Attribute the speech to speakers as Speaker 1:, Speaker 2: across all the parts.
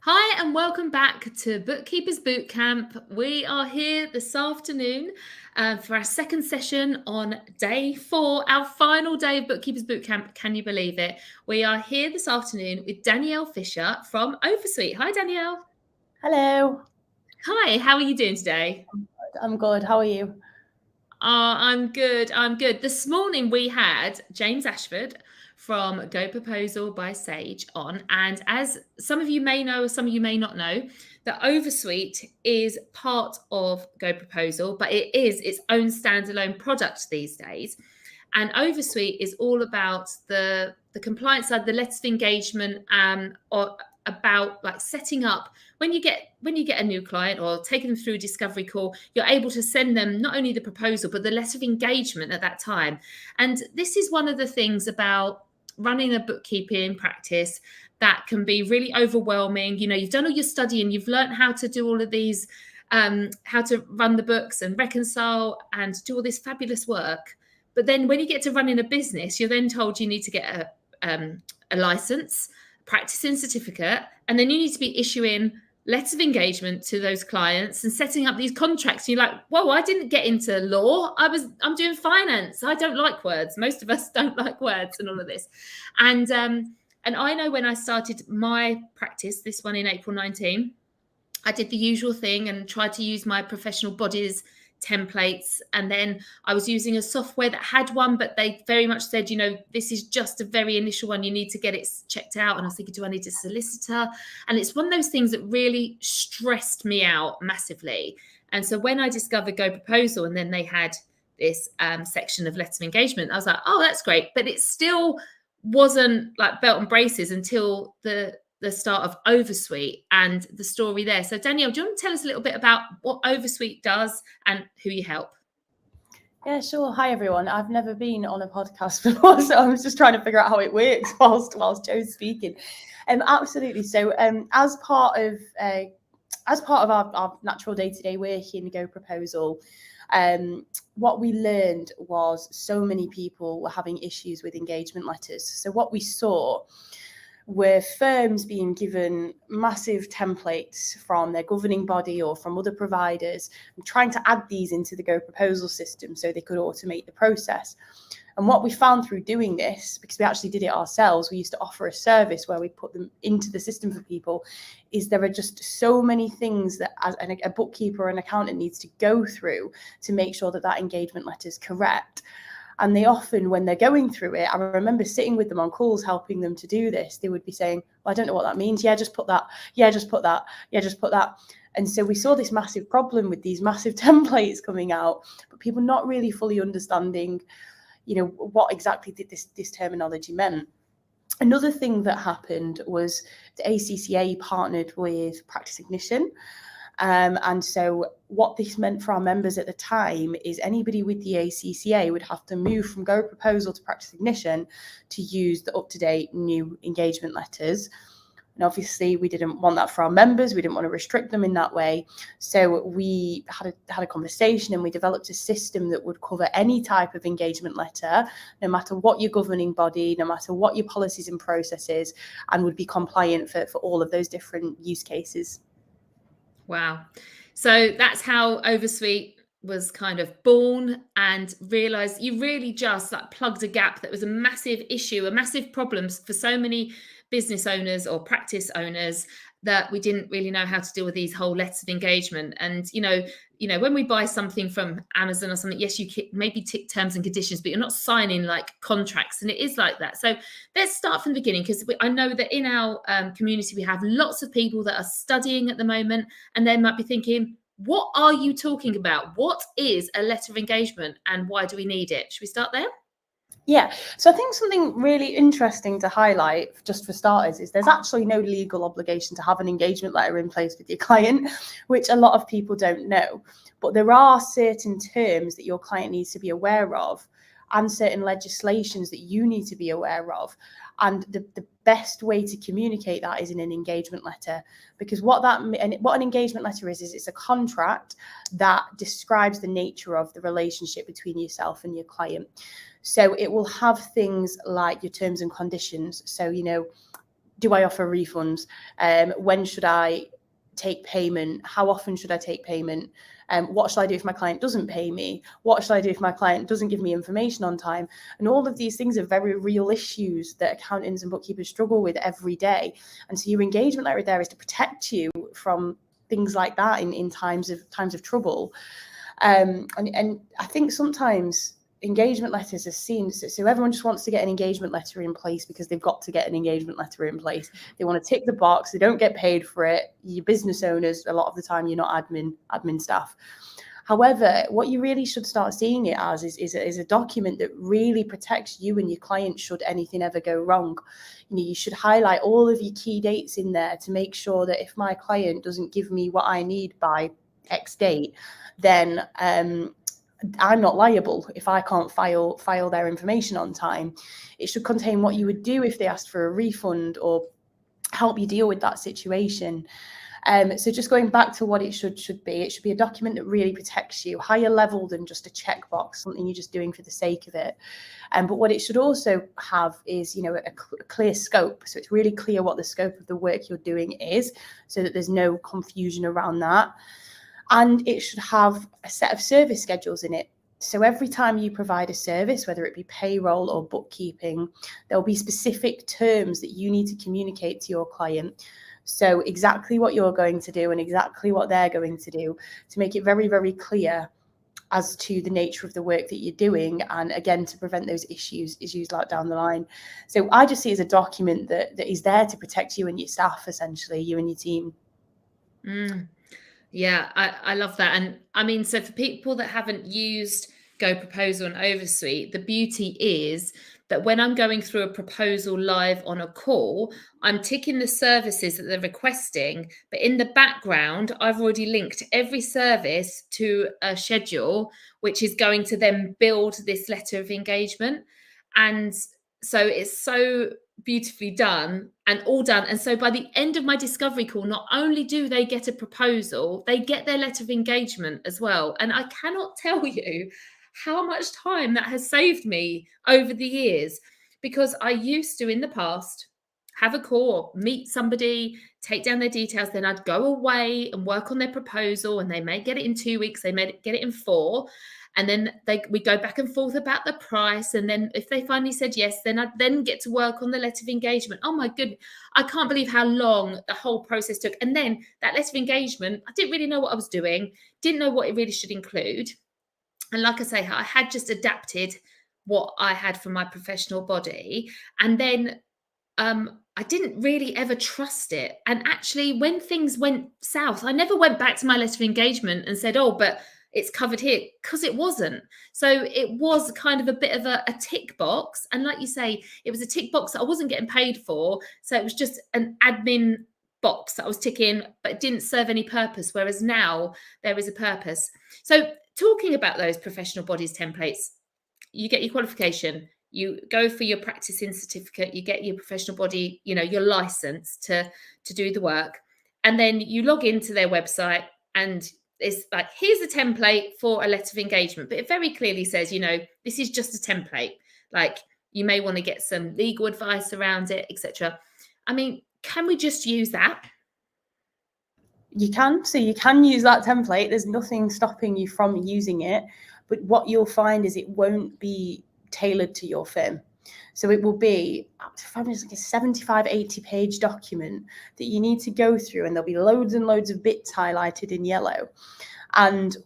Speaker 1: Hi and welcome back to Bookkeepers Bootcamp. We are here this afternoon for our second session on day 4, our final day of Bookkeepers Bootcamp. Can you believe it? We are here this afternoon with Danielle Fisher from Oversuite. Hi, Danielle.
Speaker 2: Hello.
Speaker 1: Hi, how are you doing today?
Speaker 2: I'm good. How are you?
Speaker 1: I'm good. I'm good. This morning we had James Ashford from GoProposal by Sage on. And as some of you may know, or some of you may not know, that Oversuite is part of GoProposal, but it is its own standalone product these days. And Oversuite is all about the compliance side, the letters of engagement, or about like setting up when you get a new client or taking them through a discovery call, you're able to send them not only the proposal but the letter of engagement at that time. And this is one of the things about running a bookkeeping practice that can be really overwhelming. You know, you've done all your study and you've learned how to do all of these, how to run the books and reconcile and do all this fabulous work. But then when you get to running a business, you're then told you need to get a license, practicing certificate, and then you need to be issuing letters of engagement to those clients and setting up these contracts. And you're like, whoa, I didn't get into law. I'm doing finance. I don't like words. Most of us don't like words and all of this. And I know when I started my practice, this one in April 19, I did the usual thing and tried to use my professional bodies templates, and then I was using a software that had one, but they very much said, you know, this is just a very initial one, you need to get it checked out. And I was thinking, do I need a solicitor? And it's one of those things that really stressed me out massively. And so when I discovered GoProposal and then they had this section of letters of engagement, I was like, oh, that's great. But it still wasn't like belt and braces until the start of Oversuite and the story there. So Danielle, do you want to tell us a little bit about what Oversuite does and who you help?
Speaker 2: Yeah, sure. Hi, everyone. I've never been on a podcast before, so I was just trying to figure out how it works whilst Joe's speaking. Absolutely. So, as part of our natural day-to-day work in GoProposal, what we learned was so many people were having issues with engagement letters. So what we saw were firms being given massive templates from their governing body or from other providers and trying to add these into the GoProposal system so they could automate the process. And what we found through doing this, because we actually did it ourselves, we used to offer a service where we put them into the system for people, is there are just so many things that as a bookkeeper or an accountant needs to go through to make sure that engagement letter is correct. And they often, when they're going through it, I remember sitting with them on calls, helping them to do this. They would be saying, well, I don't know what that means. Yeah, just put that. Yeah, just put that. Yeah, just put that. And so we saw this massive problem with these massive templates coming out, but people not really fully understanding, you know, what exactly did this terminology meant. Another thing that happened was the ACCA partnered with Practice Ignition. And so what this meant for our members at the time is anybody with the ACCA would have to move from GoProposal to Practice Ignition to use the up-to-date new engagement letters. And obviously we didn't want that for our members. We didn't want to restrict them in that way. So we had a conversation and we developed a system that would cover any type of engagement letter, no matter what your governing body, no matter what your policies and processes, and would be compliant for all of those different use cases.
Speaker 1: Wow. So that's how Oversuite was kind of born, and realized you really just like plugged a gap that was a massive issue, a massive problem for so many business owners or practice owners, that we didn't really know how to deal with these whole letters of engagement. And you know when we buy something from Amazon or something, yes, you maybe tick terms and conditions, but you're not signing like contracts, and it is like that. So let's start from the beginning, because I know that in our community we have lots of people that are studying at the moment, and they might be thinking, what are you talking about? What is a letter of engagement and why do we need it? Should we start there?
Speaker 2: Yeah, so I think something really interesting to highlight, just for starters, is there's actually no legal obligation to have an engagement letter in place with your client, which a lot of people don't know. But there are certain terms that your client needs to be aware of, and certain legislations that you need to be aware of. And the best way to communicate that is in an engagement letter, because what an engagement letter is it's a contract that describes the nature of the relationship between yourself and your client. So it will have things like your terms and conditions. So, you know, do I offer refunds? When should I take payment? How often should I take payment? What should I do if my client doesn't pay me? What should I do if my client doesn't give me information on time? And all of these things are very real issues that accountants and bookkeepers struggle with every day. And so your engagement letter there is to protect you from things like that in times of trouble. And I think sometimes engagement letters are seen, so everyone just wants to get an engagement letter in place because they've got to get an engagement letter in place. They want to tick the box. They don't get paid for it. You're business owners, a lot of the time you're not admin staff. However, what you really should start seeing it as is a document that really protects you and your client should anything ever go wrong. You should highlight all of your key dates in there to make sure that if my client doesn't give me what I need by X date, then I'm not liable if I can't file their information on time. It should contain what you would do if they asked for a refund or help you deal with that situation. So just going back to what it should be, it should be a document that really protects you, higher level than just a checkbox, something you're just doing for the sake of it. But what it should also have is, a clear scope. So it's really clear what the scope of the work you're doing is, so that there's no confusion around that. And it should have a set of service schedules in it. So every time you provide a service, whether it be payroll or bookkeeping, there'll be specific terms that you need to communicate to your client. So exactly what you're going to do and exactly what they're going to do, to make it very, very clear as to the nature of the work that you're doing. And again, to prevent those issues like down the line. So I just see it as a document that is there to protect you and your staff, essentially, you and your team.
Speaker 1: Yeah, I love that. And I mean, so for people that haven't used GoProposal and Oversuite, the beauty is that when I'm going through a proposal live on a call, I'm ticking the services that they're requesting, but in the background, I've already linked every service to a schedule, which is going to then build this letter of engagement. And so it's so beautifully done and all done. And so by the end of my discovery call, not only do they get a proposal, they get their letter of engagement as well. And I cannot tell you how much time that has saved me over the years, because I used to, in the past, have a call, meet somebody, take down their details, then I'd go away and work on their proposal, and they may get it in 2 weeks, they may get it in 4. And then we go back and forth about the price. And then if they finally said yes, then I'd then get to work on the letter of engagement. Oh my goodness, I can't believe how long the whole process took. And then that letter of engagement, I didn't really know what I was doing, didn't know what it really should include. And like I say, I had just adapted what I had for my professional body. And then I didn't really ever trust it. And actually, when things went south, I never went back to my letter of engagement and said, oh, but it's covered here, because it wasn't. So it was kind of a bit of a tick box. And like you say, it was a tick box that I wasn't getting paid for. So it was just an admin box that I was ticking, but it didn't serve any purpose. Whereas now there is a purpose. So talking about those professional bodies templates, you get your qualification, you go for your practicing certificate, you get your professional body, your license to do the work. And then you log into their website and it's like, here's a template for a letter of engagement. But it very clearly says, this is just a template. Like, you may want to get some legal advice around it, etc. I mean, can we just use that?
Speaker 2: You can. So you can use that template. There's nothing stopping you from using it. But what you'll find is it won't be tailored to your firm. So it will be like a 75, 80 page document that you need to go through, and there'll be loads and loads of bits highlighted in yellow. And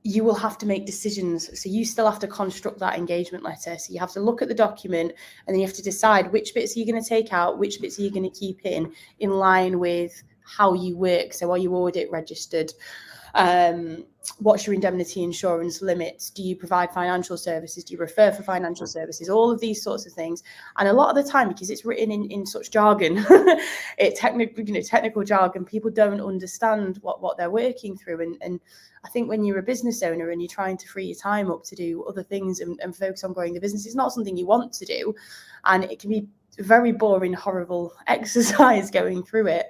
Speaker 2: you will have to make decisions. So you still have to construct that engagement letter. So you have to look at the document, and then you have to decide which bits are you going to take out, which bits are you going to keep in line with how you work. So are you audit registered? What's your indemnity insurance limits? Do you provide financial services? Do you refer for financial services? All of these sorts of things. And a lot of the time, because it's written in such jargon, technical jargon, people don't understand what they're working through. And I think when you're a business owner and you're trying to free your time up to do other things and focus on growing the business, it's not something you want to do. And it can be a very boring, horrible exercise going through it.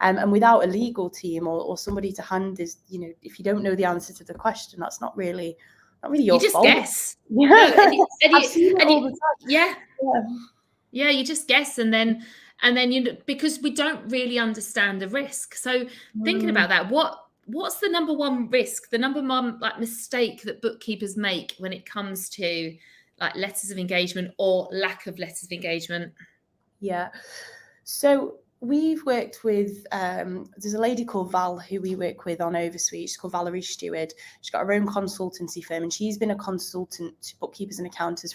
Speaker 2: And without a legal team or somebody to hand is, if you don't know the answer to the question, that's not really your fault.
Speaker 1: You just guess.
Speaker 2: Yeah.
Speaker 1: Yeah. Yeah, you just guess. And then And then, because we don't really understand the risk. So thinking
Speaker 2: Mm.
Speaker 1: about that, what's the number one risk, the number one like mistake that bookkeepers make when it comes to like letters of engagement or lack of letters of engagement?
Speaker 2: Yeah. So we've worked with, there's a lady called Val who we work with on Oversuite. She's called Valerie Stewart. She's got her own consultancy firm, and she's been a consultant to bookkeepers and accountants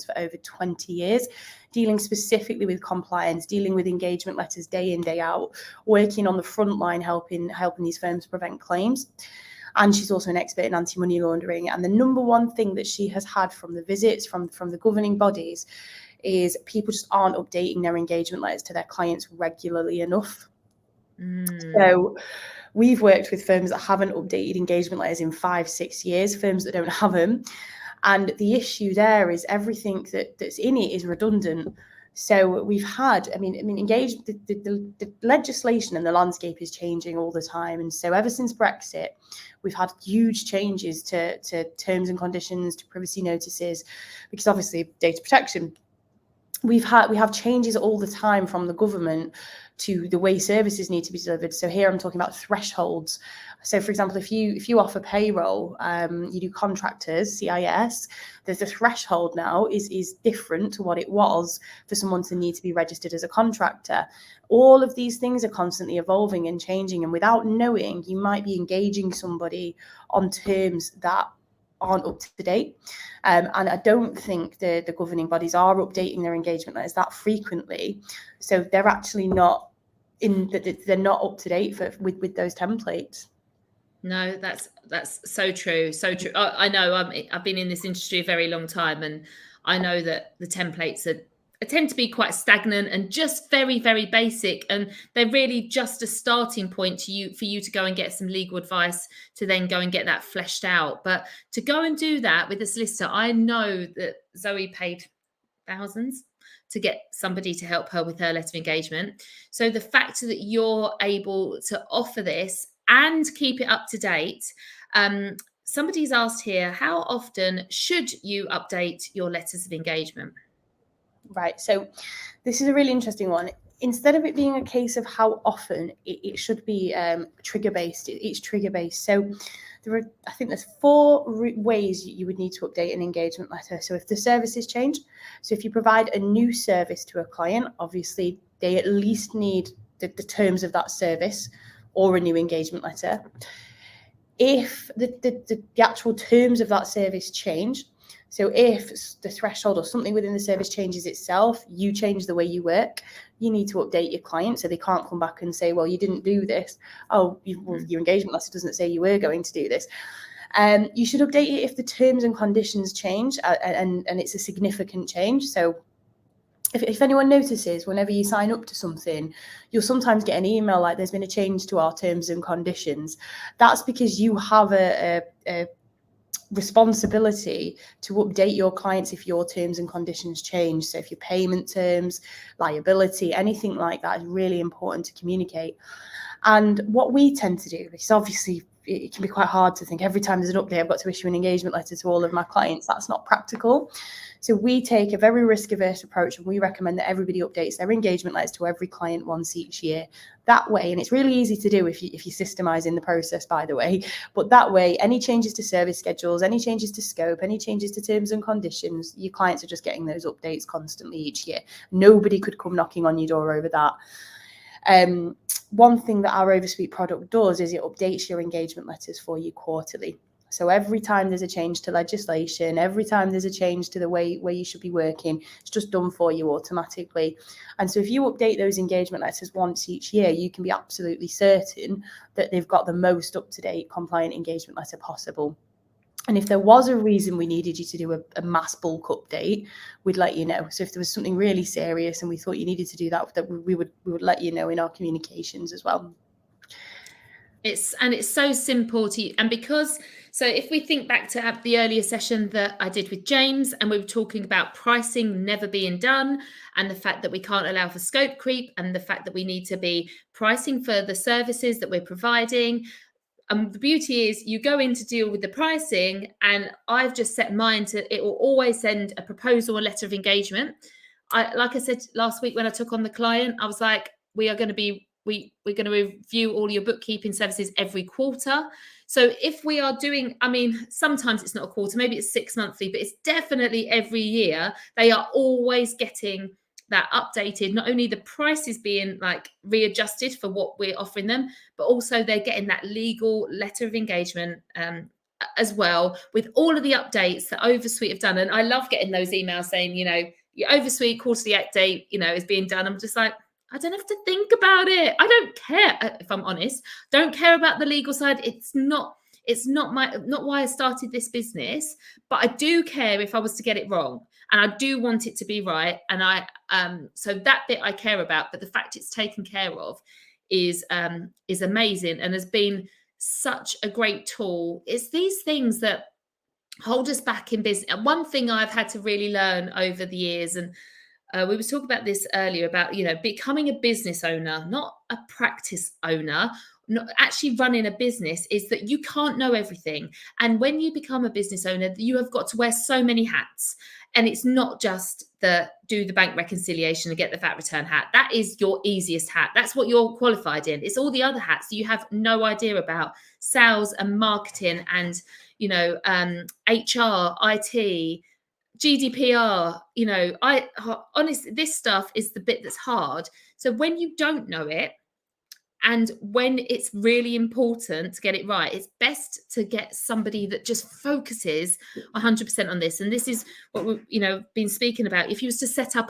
Speaker 2: for over 20 years, dealing specifically with compliance, dealing with engagement letters day in, day out, working on the front line, helping these firms prevent claims. And she's also an expert in anti-money laundering. And the number one thing that she has had from the visits from the governing bodies is people just aren't updating their engagement letters to their clients regularly enough. So we've worked with firms that haven't updated engagement letters in 5-6 years, firms that don't have them. And the issue there is everything that's in it is redundant. So we've had, the legislation and the landscape is changing all the time. And so ever since Brexit, we've had huge changes to terms and conditions, to privacy notices, because obviously data protection. We have changes all the time from the government to the way services need to be delivered. So here I'm talking about thresholds. So for example, if you offer payroll, you do contractors, CIS, there's a threshold now is different to what it was for someone to need to be registered as a contractor. All of these things are constantly evolving and changing, and without knowing, you might be engaging somebody on terms that aren't up to date. And I don't think the governing bodies are updating their engagement letters that frequently. So they're actually not they're not up to date with those templates.
Speaker 1: No, that's so true. So true. I know I've been in this industry a very long time, and I know that the templates tend to be quite stagnant and just very, very basic, and they're really just a starting point for you to go and get some legal advice to then go and get that fleshed out. But to go and do that with a solicitor, I know that Zoe paid thousands to get somebody to help her with her letter of engagement. So the fact that you're able to offer this and keep it up to date. Somebody's asked here, how often should you update your letters of engagement?
Speaker 2: Right. So this is a really interesting one. Instead of it being a case of how often, it should be trigger based. It's trigger based. So I think there's 4 ways you would need to update an engagement letter. So if the service is changed, so if you provide a new service to a client, obviously they at least need the terms of that service or a new engagement letter. If the actual terms of that service change, so if the threshold or something within the service changes itself, you change the way you work, you need to update your client so they can't come back and say, well, you didn't do this. Oh, your engagement letter doesn't say you were going to do this. You should update it if the terms and conditions change and it's a significant change. So if anyone notices, whenever you sign up to something, you'll sometimes get an email like there's been a change to our terms and conditions. That's because you have a responsibility to update your clients if your terms and conditions change. So if your payment terms, liability, anything like that is really important to communicate. And what we tend to do, because obviously it can be quite hard to think every time there's an update, I've got to issue an engagement letter to all of my clients. That's not practical. So we take a very risk-averse approach, and we recommend that everybody updates their engagement letters to every client once each year. That way, and it's really easy to do if you systemize in the process, by the way, but that way, any changes to service schedules, any changes to scope, any changes to terms and conditions, your clients are just getting those updates constantly each year. Nobody could come knocking on your door over that. One thing that our Oversuite product does is it updates your engagement letters for you quarterly. So every time there's a change to legislation, every time there's a change to the way you should be working, it's just done for you automatically. And so if you update those engagement letters once each year, you can be absolutely certain that they've got the most up-to-date compliant engagement letter possible. And if there was a reason we needed you to do a mass bulk update, we'd let you know. So if there was something really serious and we thought you needed to do that we would let you know in our communications as well.
Speaker 1: It's so simple so if we think back to the earlier session that I did with James, and we were talking about pricing never being done, and the fact that we can't allow for scope creep, and the fact that we need to be pricing for the services that we're providing. The beauty is you go in to deal with the pricing, and I've just set mine to, it will always send a proposal, a letter of engagement. like I said last week when I took on the client, I was like, we're going to review all your bookkeeping services every quarter. So if we are doing, I mean, sometimes it's not a quarter, maybe it's 6 monthly, but it's definitely every year. They are always getting that updated, not only the prices being like readjusted for what we're offering them, but also they're getting that legal letter of engagement as well, with all of the updates that Oversuite have done. And I love getting those emails saying, your Oversuite quarterly update, is being done. I'm just like, I don't have to think about it. I don't care, if I'm honest. Don't care about the legal side. It's not why I started this business, but I do care if I was to get it wrong, and I do want it to be right. And so that bit I care about, but the fact it's taken care of is amazing and has been such a great tool. It's these things that hold us back in business. One thing I've had to really learn over the years, and we were talking about this earlier, about becoming a business owner, not a practice owner, not actually running a business, is that you can't know everything. And when you become a business owner, you have got to wear so many hats. And it's not just do the bank reconciliation and get the VAT return hat. That is your easiest hat. That's what you're qualified in. It's all the other hats that you have no idea about: sales and marketing and HR, IT, GDPR. I honestly, this stuff is the bit that's hard. So when you don't know it, and when it's really important to get it right, it's best to get somebody that just focuses 100% on this. And this is what we've been speaking about. If you was to set up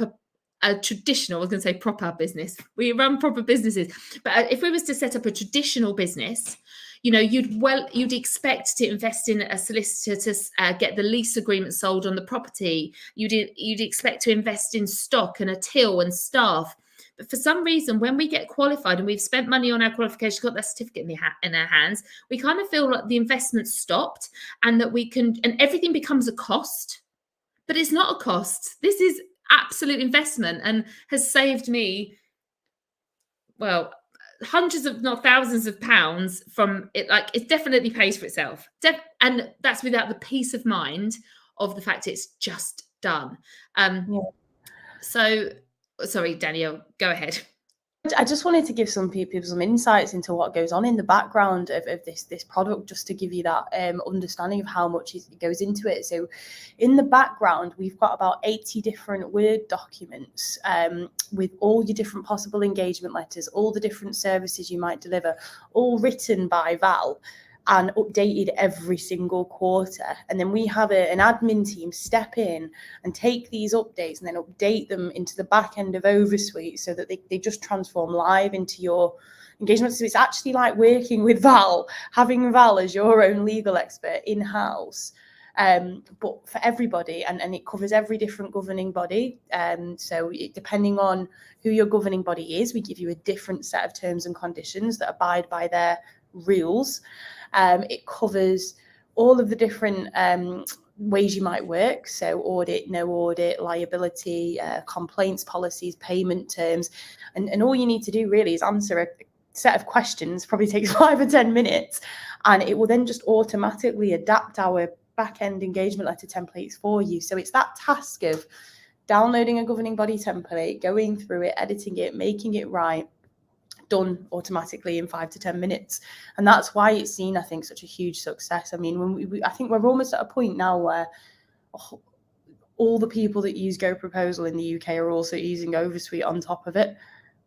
Speaker 1: a traditional, I was going to say proper business, we run proper businesses, but if we was to set up a traditional business, you'd expect to invest in a solicitor to get the lease agreement sold on the property. You'd expect to invest in stock and a till and staff. But for some reason, when we get qualified and we've spent money on our qualification, got that certificate in our hands, we kind of feel like the investment stopped, and that and everything becomes a cost. But it's not a cost. This is absolute investment, and has saved me, well, hundreds of, not thousands of pounds from it. Like, it definitely pays for itself. And that's without the peace of mind of the fact it's just done. So, sorry, Danielle, go ahead.
Speaker 2: I just wanted to give some people some insights into what goes on in the background of this product, just to give you that understanding of how much it goes into it. So in the background, we've got about 80 different Word documents with all your different possible engagement letters, all the different services you might deliver, all written by Val and updated every single quarter. And then we have an admin team step in and take these updates and then update them into the back end of Oversuite so that they just transform live into your engagement. So it's actually like working with Val, having Val as your own legal expert in-house, but for everybody, and it covers every different governing body. So depending on who your governing body is, we give you a different set of terms and conditions that abide by their rules. It covers all of the different ways you might work. So audit, no audit, liability, complaints policies, payment terms. And all you need to do really is answer a set of questions, probably takes 5 or 10 minutes. And it will then just automatically adapt our back-end engagement letter templates for you. So it's that task of downloading a governing body template, going through it, editing it, making it right, done automatically in 5 to 10 minutes. And that's why it's seen, I think, such a huge success. I mean, I think we're almost at a point now where all the people that use GoProposal in the UK are also using Oversuite on top of it.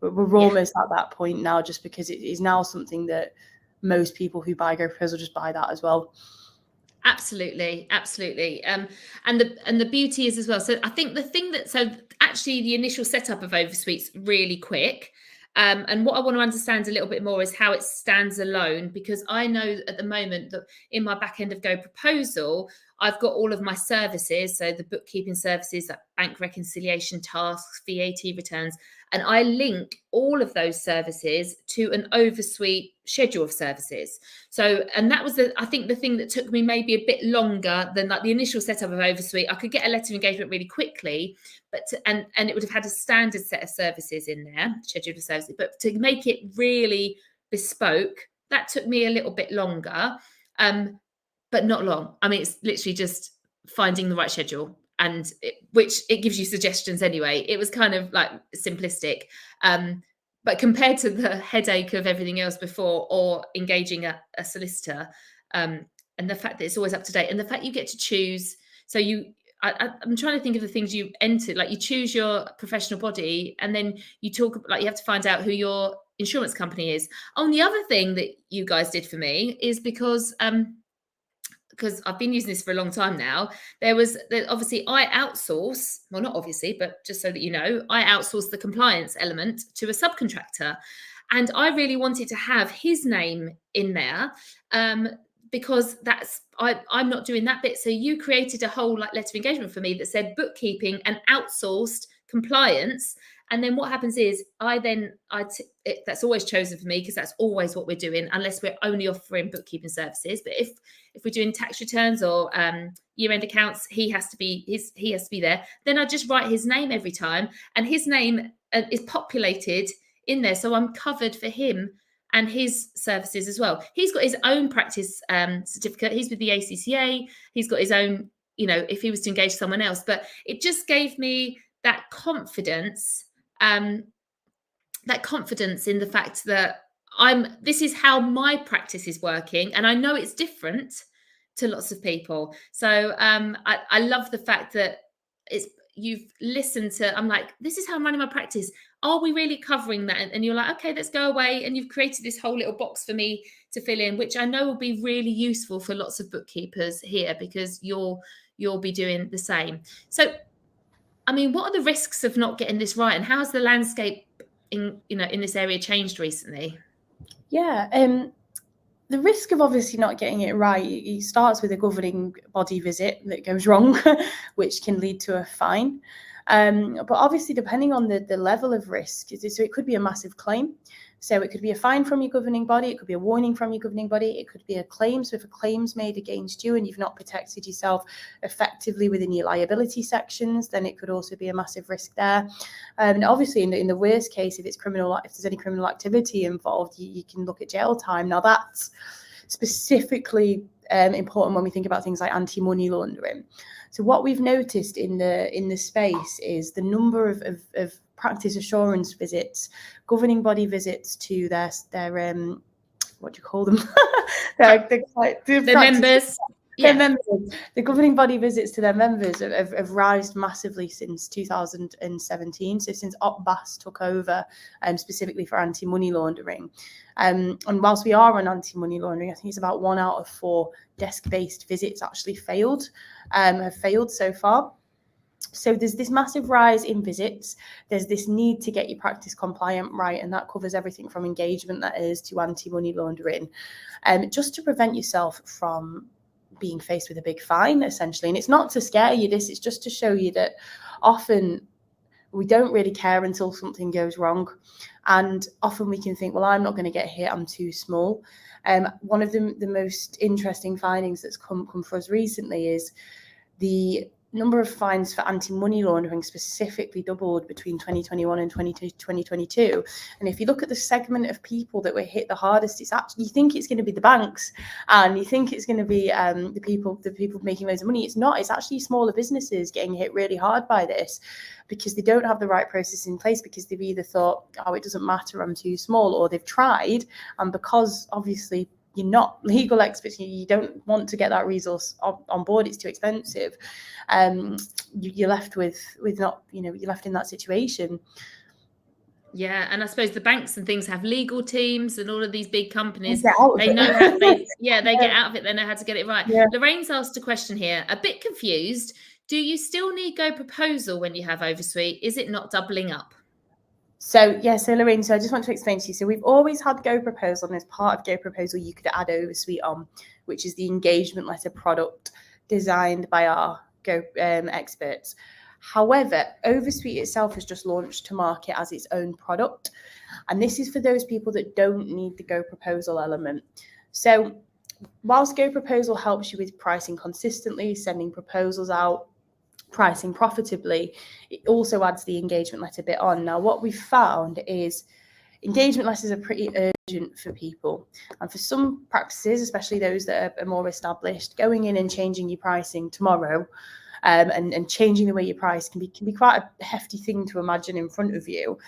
Speaker 2: But we're almost at that point now, just because it is now something that most people who buy GoProposal just buy that as well.
Speaker 1: Absolutely. And the beauty is as well. So I think actually the initial setup of Oversuite's really quick. And what I want to understand a little bit more is how it stands alone, because I know at the moment that in my back end of GoProposal, I've got all of my services. So the bookkeeping services, like bank reconciliation tasks, VAT returns, and I link all of those services to an Oversuite schedule of services. So, and that was I think the thing that took me maybe a bit longer than like the initial setup of Oversuite. I could get a letter of engagement really quickly, but and it would have had a standard set of services in there, schedule of services. But to make it really bespoke, that took me a little bit longer, but not long. I mean, it's literally just finding the right schedule. which it gives you suggestions anyway. It was kind of like simplistic. But compared to the headache of everything else before, or engaging a solicitor, and the fact that it's always up to date, and the fact you get to choose. So I'm trying to think of the things you entered. Like, you choose your professional body, and then you have to find out who your insurance company is. Oh, and the other thing that you guys did for me is because I've been using this for a long time now. Obviously I outsource, well, not obviously, but just so that you know, I outsource the compliance element to a subcontractor. And I really wanted to have his name in there, because I'm not doing that bit. So you created a whole letter of engagement for me that said bookkeeping and outsourced compliance. And then what happens is that's always chosen for me, because that's always what we're doing, unless we're only offering bookkeeping services. But if we're doing tax returns or year-end accounts, he has to be there. Then I just write his name every time, and his name is populated in there, so I'm covered for him and his services as well. He's got his own practice certificate. He's with the ACCA. He's got his own, if he was to engage someone else. But it just gave me that confidence in the fact that this is how my practice is working, and I know it's different to lots of people. So I love the fact that you've listened to, I'm like, this is how I'm running my practice. Are we really covering that? And you're like, okay, let's go away. And you've created this whole little box for me to fill in, which I know will be really useful for lots of bookkeepers here, because you'll be doing the same. So, I mean, what are the risks of not getting this right, and how's the landscape in this area changed recently?
Speaker 2: Yeah, the risk of obviously not getting it right, it starts with a governing body visit that goes wrong, which can lead to a fine. But obviously, depending on the level of risk, so it could be a massive claim. So it could be a fine from your governing body. It could be a warning from your governing body. It could be a claim. So if a claim's made against you and you've not protected yourself effectively within your liability sections, then it could also be a massive risk there. And obviously, in the worst case, if there's any criminal activity involved, you can look at jail time. Now, that's specifically important when we think about things like anti-money laundering. So what we've noticed in the space is the number of practice assurance visits, governing body visits to their what do you call them? their
Speaker 1: members.
Speaker 2: Their members. The governing body visits to their members have risen massively since 2017. So since OPBAS took over, specifically for anti-money laundering. And whilst we are on anti-money laundering, I think it's about 1 out of 4 desk-based visits actually have failed so far. So there's this massive rise in visits. There's this need to get your practice compliant right, and that covers everything from engagement, that is, to anti-money laundering, just to prevent yourself from being faced with a big fine, essentially. And it's not to scare you, it's just to show you that often we don't really care until something goes wrong. And often we can think, well, I'm not going to get hit, I'm too small. One of the most interesting findings that's come for us recently is the number of fines for anti-money laundering specifically doubled between 2021 and 2022. And if you look at the segment of people that were hit the hardest, it's actually, you think it's going to be the banks, and you think it's going to be the people making loads of money. It's not. It's actually smaller businesses getting hit really hard by this, because they don't have the right process in place, because they've either thought, oh, it doesn't matter, I'm too small, or they've tried, and because obviously you're not legal experts, you don't want to get that resource on board, it's too expensive, you're left with not, you're left in that situation.
Speaker 1: Yeah, and I suppose the banks and things have legal teams, and all of these big companies,
Speaker 2: they
Speaker 1: know how they get out of it, they know how to get it right.
Speaker 2: Yeah.
Speaker 1: Lorraine's asked a question here, a bit confused. Do you still need GoProposal when you have Oversuite? Is it not doubling up?
Speaker 2: So Lorraine, so I just want to explain to you. So we've always had GoProposal, and as part of GoProposal, you could add Oversuite on, which is the engagement letter product designed by our experts. However, Oversuite itself has just launched to market as its own product, and this is for those people that don't need the GoProposal element. So whilst GoProposal helps you with pricing consistently, sending proposals out, pricing profitably, it also adds the engagement letter bit on. Now, what we've found is engagement letters are pretty urgent for people, and for some practices, especially those that are more established, going in and changing your pricing tomorrow and changing the way you price can be quite a hefty thing to imagine in front of you.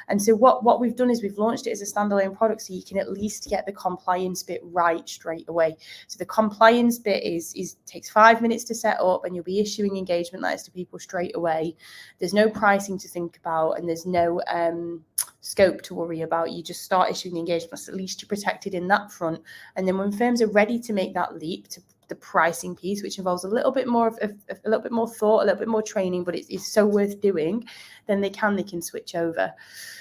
Speaker 2: And so what we've done is we've launched it as a standalone product, so you can at least get the compliance bit right straight away. So the compliance bit is takes 5 minutes to set up, and you'll be issuing engagement letters to people straight away. There's no pricing to think about, and there's no scope to worry about. You just start issuing the engagements. At least you're protected in that front. And then when firms are ready to make that leap to the pricing piece, which involves a little bit more of a little bit more thought, a little bit more training, but it's so worth doing, then they can switch over.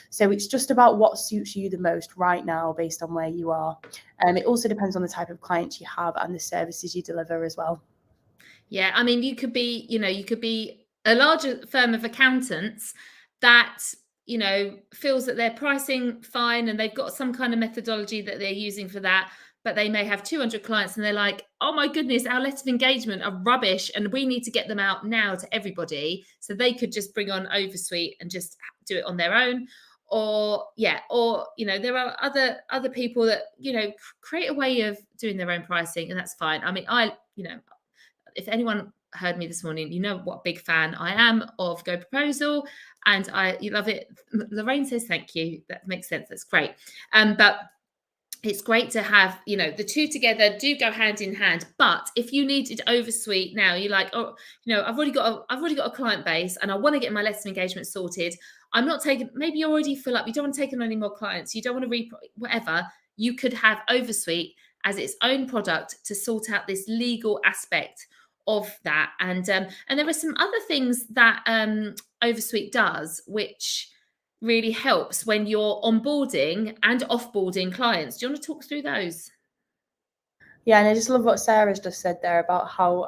Speaker 2: So it's just about what suits you the most right now based on where you are. It also depends on the type of clients you have and the services you deliver as well.
Speaker 1: Yeah, I mean, you could be a larger firm of accountants that, feels that they're pricing fine and they've got some kind of methodology that they're using for that, but they may have 200 clients and they're like, oh my goodness, our letters of engagement are rubbish and we need to get them out now to everybody. So they could just bring on Oversuite and just do it on their own. Or there are other people that, create a way of doing their own pricing, and that's fine. I mean, if anyone heard me this morning, you know what a big fan I am of GoProposal, and you love it. Lorraine says thank you. That makes sense. That's great. But it's great to have, the two together do go hand in hand. But if you needed Oversuite now, you're like, oh, I've already got a client base and I want to get my letters of engagement sorted. I'm not taking, maybe you already fill up. You don't want to take on any more clients. You don't want to whatever. You could have Oversuite as its own product to sort out this legal aspect of that. And there are some other things that Oversuite does, which really helps when you're onboarding and offboarding clients. Do you want to talk through those?
Speaker 2: Yeah, and I just love what Sarah's just said there about how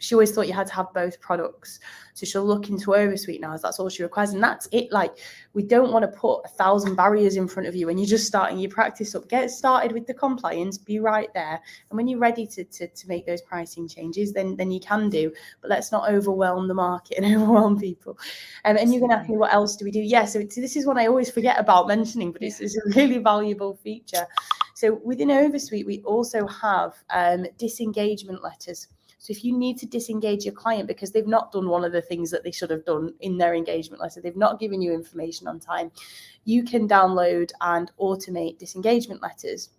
Speaker 2: she always thought you had to have both products. So she'll look into Oversuite now, as that's all she requires. And that's it. Like, we don't want to put 1,000 barriers in front of you when you're just starting your practice up. Get started with the compliance, be right there. And when you're ready to make those pricing changes, then you can do. But let's not overwhelm the market and overwhelm people. And you're going to ask me, what else do we do? Yeah, so this is one I always forget about mentioning, but it's a really valuable feature. So within Oversuite, we also have disengagement letters. So if you need to disengage your client because they've not done one of the things that they should have done in their engagement letter, they've not given you information on time, you can download and automate disengagement letters.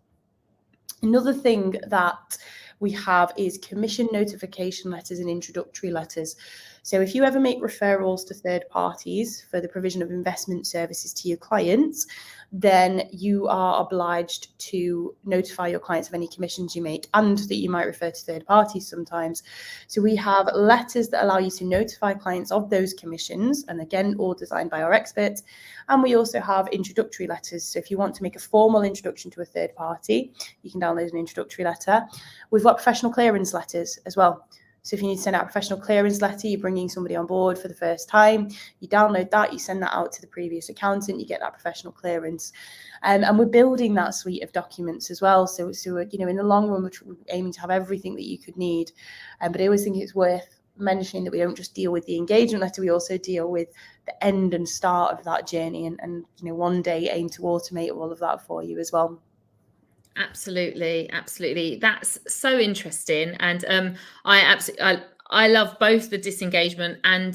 Speaker 2: Another thing that we have is commission notification letters and introductory letters. So if you ever make referrals to third parties for the provision of investment services to your clients, then you are obliged to notify your clients of any commissions you make and that you might refer to third parties sometimes. So we have letters that allow you to notify clients of those commissions, and again, all designed by our experts. And we also have introductory letters. So if you want to make a formal introduction to a third party, you can download an introductory letter. We've got professional clearance letters as well. So if you need to send out a professional clearance letter, you're bringing somebody on board for the first time, you download that, you send that out to the previous accountant, you get that professional clearance. And we're building that suite of documents as well. So in the long run, we're aiming to have everything that you could need. But I always think it's worth mentioning that we don't just deal with the engagement letter, we also deal with the end and start of that journey, and one day aim to automate all of that for you as well.
Speaker 1: Absolutely. That's so interesting, and I love both the disengagement and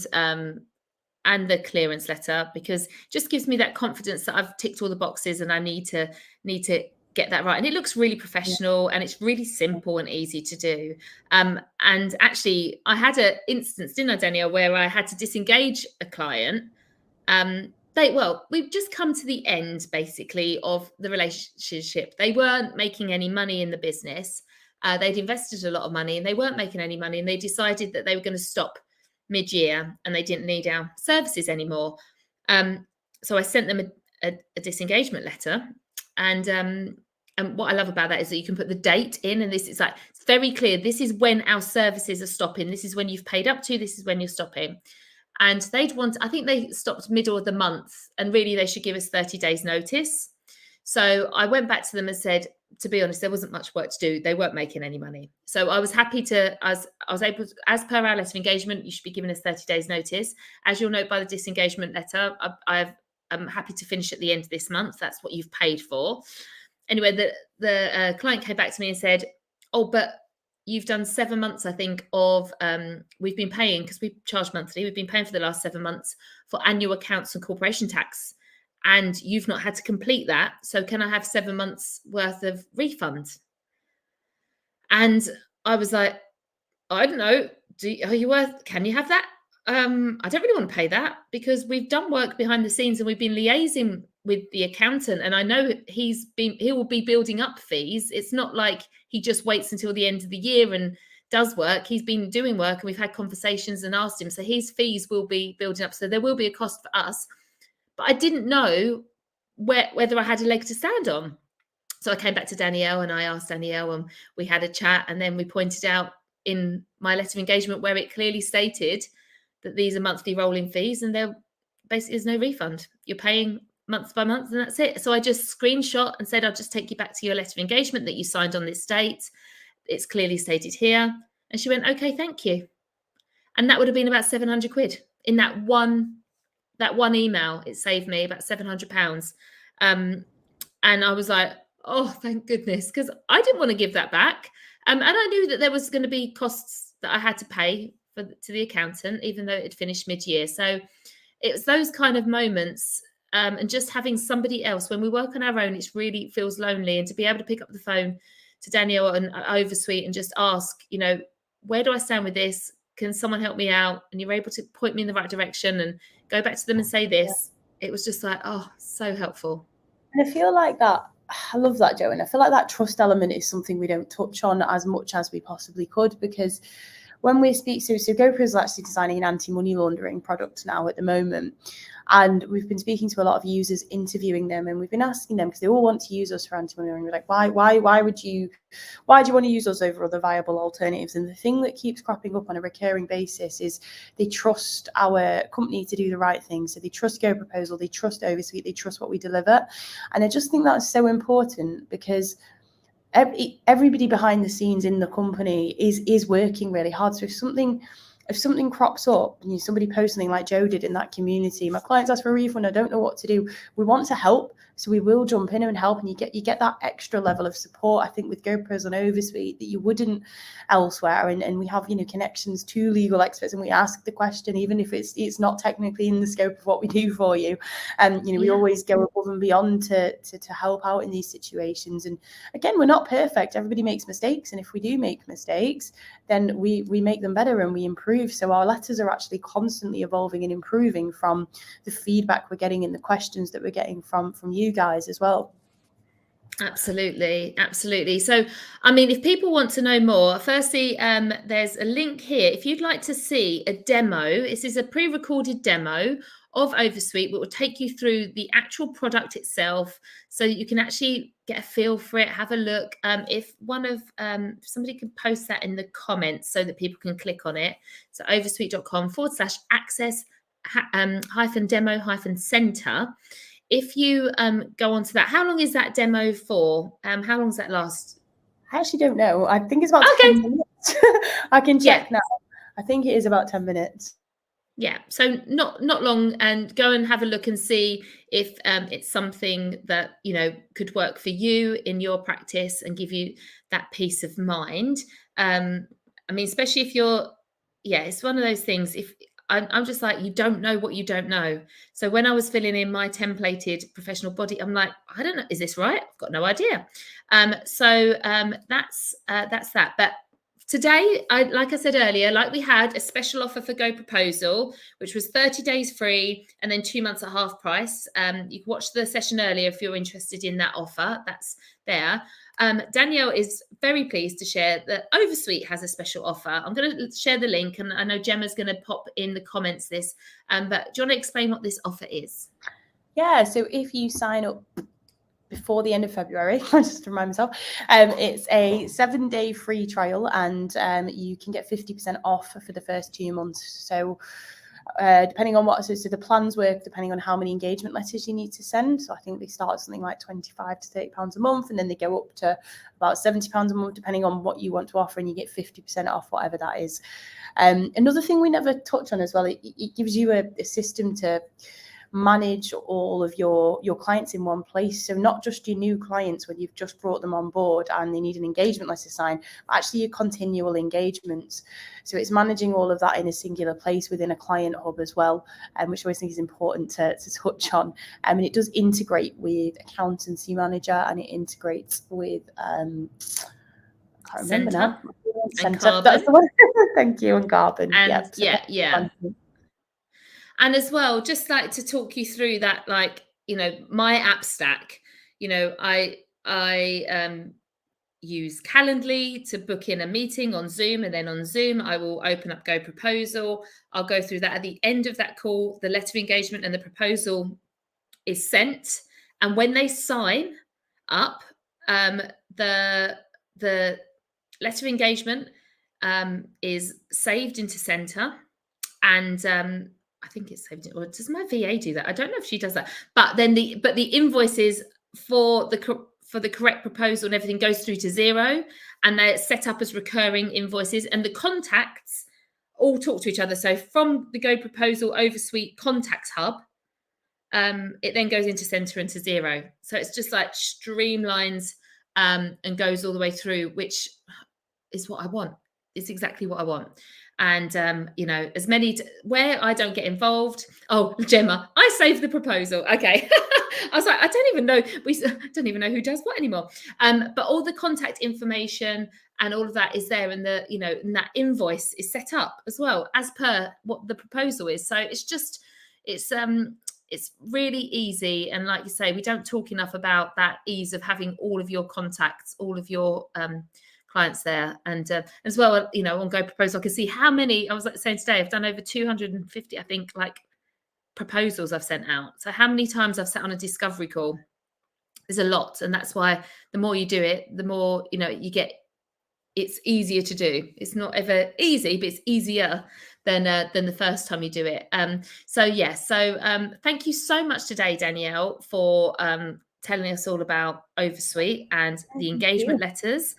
Speaker 1: the clearance letter, because it just gives me that confidence that I've ticked all the boxes and I need to get that right. And it looks really professional, and it's really simple and easy to do. And actually, I had an instance, didn't I, Danielle, where I had to disengage a client. We've just come to the end, basically, of the relationship. They weren't making any money in the business. They'd invested a lot of money and they weren't making any money. And they decided that they were going to stop mid-year and they didn't need our services anymore. So I sent them a disengagement letter. And what I love about that is that you can put the date in, and this is it's very clear. This is when our services are stopping. This is when you've paid up to. This is when you're stopping. And I think they stopped middle of the month, and really they should give us 30 days notice. So I went back to them and said, to be honest, there wasn't much work to do. They weren't making any money. So I was happy to, I was able to, as per our letter of engagement, you should be giving us 30 days notice. As you'll note by the disengagement letter, I'm happy to finish at the end of this month. That's what you've paid for. Anyway, the client came back to me and said, oh, but you've done 7 months, I think, of we've been paying, because we charge monthly, we've been paying for the last 7 months for annual accounts and corporation tax, and you've not had to complete that. So can I have 7 months worth of refund? And I was like, I don't know. Can you have that? I don't really want to pay that, because we've done work behind the scenes and we've been liaising with the accountant, and I know he will be building up fees. It's not like he just waits until the end of the year and does work. He's been doing work, and we've had conversations and asked him. So his fees will be building up. So there will be a cost for us. But I didn't know whether I had a leg to stand on. So I came back to Danielle and I asked Danielle, and we had a chat, and then we pointed out in my letter of engagement where it clearly stated that these are monthly rolling fees, and there basically is no refund. You're paying month by month, and that's it. So I just screenshot and said, I'll just take you back to your letter of engagement that you signed on this date. It's clearly stated here. And she went, okay, thank you. And that would have been about 700 quid in that one email. It saved me about £700. And I was like, oh, thank goodness, because I didn't want to give that back. And I knew that there was going to be costs that I had to pay to the accountant, even though it had finished mid-year. So it was those kind of moments, and just having somebody else. When we work on our own, it really feels lonely. And to be able to pick up the phone to Danielle and Oversuite and just ask, where do I stand with this? Can someone help me out? And you're able to point me in the right direction and go back to them and say this. Yeah. It was just like, oh, so helpful.
Speaker 2: And I feel like that. I love that, Jo. And I feel like that trust element is something we don't touch on as much as we possibly could, because when we speak, so GoPro is actually designing an anti-money laundering product now at the moment. And we've been speaking to a lot of users, interviewing them, and we've been asking them, because they all want to use us for anti-money laundering. We're like, why do you want to use us over other viable alternatives? And the thing that keeps cropping up on a recurring basis is they trust our company to do the right thing. So they trust GoProposal, they trust Oversuite, they trust what we deliver. And I just think that's so important, because everybody behind the scenes in the company is working really hard. So if something crops up, somebody posts something like Jo did in that community, my clients ask for a refund, I don't know what to do, we want to help, so we will jump in and help. And you get that extra level of support, I think, with GoPros and Oversuite that you wouldn't elsewhere. And we have connections to legal experts, and we ask the question, even if it's not technically in the scope of what we do for you. And we always go above and beyond to help out in these situations. And again, we're not perfect, everybody makes mistakes, and if we do make mistakes, then we make them better and we improve. So our letters are actually constantly evolving and improving from the feedback we're getting and the questions that we're getting from you guys as well.
Speaker 1: Absolutely. So, if people want to know more, firstly, there's a link here. If you'd like to see a demo, this is a pre-recorded demo of Oversuite, which will take you through the actual product itself, so that you can actually get a feel for it, have a look. If somebody can post that in the comments so that people can click on it. So oversuite.com/access-demo-center. If you go on to that, how long is that demo for? How long does that last?
Speaker 2: I actually don't know. I think it's about 10 minutes. I can check now. I think it is about 10 minutes.
Speaker 1: Yeah, so not long, and go and have a look and see if it's something that could work for you in your practice and give you that peace of mind. Especially if it's one of those things. If I'm just like, you don't know what you don't know. So when I was filling in my templated professional body, I'm like, I don't know, is this right? I've got no idea. That's that. But today, like I said earlier, we had a special offer for Proposal, which was 30 days free and then 2 months at half price. You can watch the session earlier if you're interested in that offer. That's there. Danielle is very pleased to share that Oversuite has a special offer. I'm going to share the link, and I know Gemma's going to pop in the comments this. But do you want to explain what this offer is?
Speaker 2: Yeah, so if you sign up before the end of February, just to remind myself, it's a 7-day free trial, and you can get 50% off for the first 2 months. So depending on so the plans work depending on how many engagement letters you need to send. So I think they start at something like £25 to £30 a month, and then they go up to about £70 a month depending on what you want to offer, and you get 50% off whatever that is. Another thing we never touch on as well, it gives you a system to manage all of your clients in one place. So not just your new clients when you've just brought them on board and they need an engagement letter signed, but actually your continual engagements. So it's managing all of that in a singular place within a client hub as well, which I always think is important to touch on. And it does integrate with Accountancy Manager, and it integrates with I can't remember now.
Speaker 1: Carbon.
Speaker 2: That's the one. Thank you. And Carbon.
Speaker 1: And yeah. And as well, just like to talk you through that, like, you know, my app stack, you know, I use Calendly to book in a meeting on Zoom, and then on Zoom I will open up GoProposal. I'll go through that. At the end of that call, the letter of engagement and the proposal is sent, and when they sign up, the letter of engagement is saved into Centre, and I think it's saved. Or does my VA do that? I don't know if she does that. But then the invoices for the correct proposal and everything goes through to Xero, and they're set up as recurring invoices, and the contacts all talk to each other. So from the GoProposal Oversuite contacts hub, it then goes into Centre and to Xero. So it's just like streamlines and goes all the way through, which is what I want. It's exactly what I want. And you know, as many where I don't get involved. Oh, Gemma, I saved the proposal. Okay. I was like, I don't even know who does what anymore. But all the contact information and all of that is there, and and that invoice is set up as well as per what the proposal is. So it's really easy. And like you say, we don't talk enough about that ease of having all of your contacts, all of your clients there. And as well, you know, on GoProposal, I can see how many, I was like saying today, I've done over 250, I think, like proposals I've sent out. So how many times I've sat on a discovery call is a lot. And that's why the more you do it, the more, you know, you get, it's easier to do. It's not ever easy, but it's easier than the first time you do it. So thank you so much today, Danielle, for telling us all about Oversuite and the engagement letters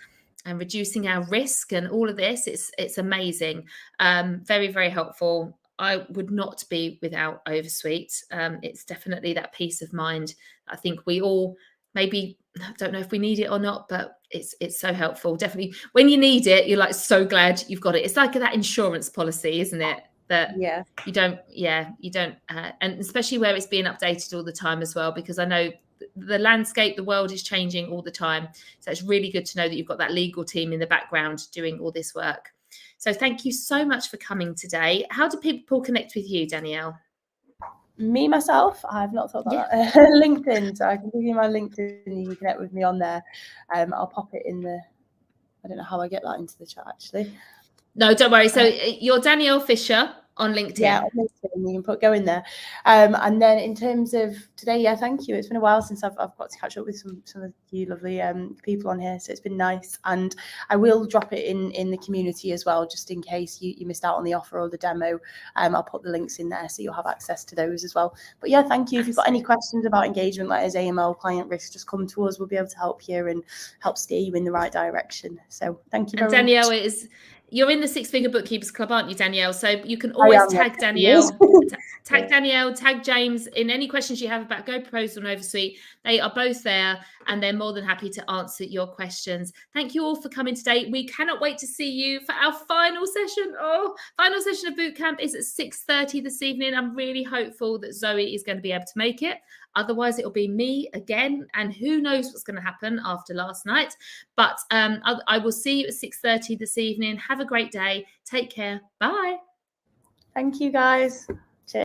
Speaker 1: and reducing our risk and all of this. It's amazing. Very, very helpful. I would not be without Oversuite. It's definitely that peace of mind. I think we all maybe don't know if we need it or not, but it's so helpful. Definitely when you need it, you're like so glad you've got it. It's like that insurance policy, isn't it? That you don't, and especially where it's being updated all the time as well, because I know the landscape, the world is changing all the time. So it's really good to know that you've got that legal team in the background doing all this work. So thank you so much for coming today. How do people connect with you, Danielle?
Speaker 2: Me, myself, I've not thought about that. LinkedIn, so I can give you my LinkedIn and you can connect with me on there. I'll pop it in the, I don't know how I get that into the chat, actually.
Speaker 1: No, don't worry. So you're Danielle Fisher on LinkedIn.
Speaker 2: Yeah, on LinkedIn, you can go in there. And then in terms of today, thank you. It's been a while since I've got to catch up with some of you lovely people on here, so it's been nice. And I will drop it in the community as well, just in case you missed out on the offer or the demo. I'll put the links in there so you'll have access to those as well. But yeah, thank you. If you've got any questions about engagement letters, AML, client risk, just come to us. We'll be able to help you and help steer you in the right direction. So thank you very much.
Speaker 1: Danielle, you're in the Six Figure Bookkeepers Club, aren't you, Danielle? So you can always tag Danielle, tag James in any questions you have about GoProposal and Oversuite. They are both there and they're more than happy to answer your questions. Thank you all for coming today. We cannot wait to see you for our final session. Final session of bootcamp is at 6:30 this evening. I'm really hopeful that Zoe is going to be able to make it. Otherwise, it'll be me again, and who knows what's going to happen after last night. But I will see you at 6:30 this evening. Have a great day. Take care. Bye.
Speaker 2: Thank you, guys.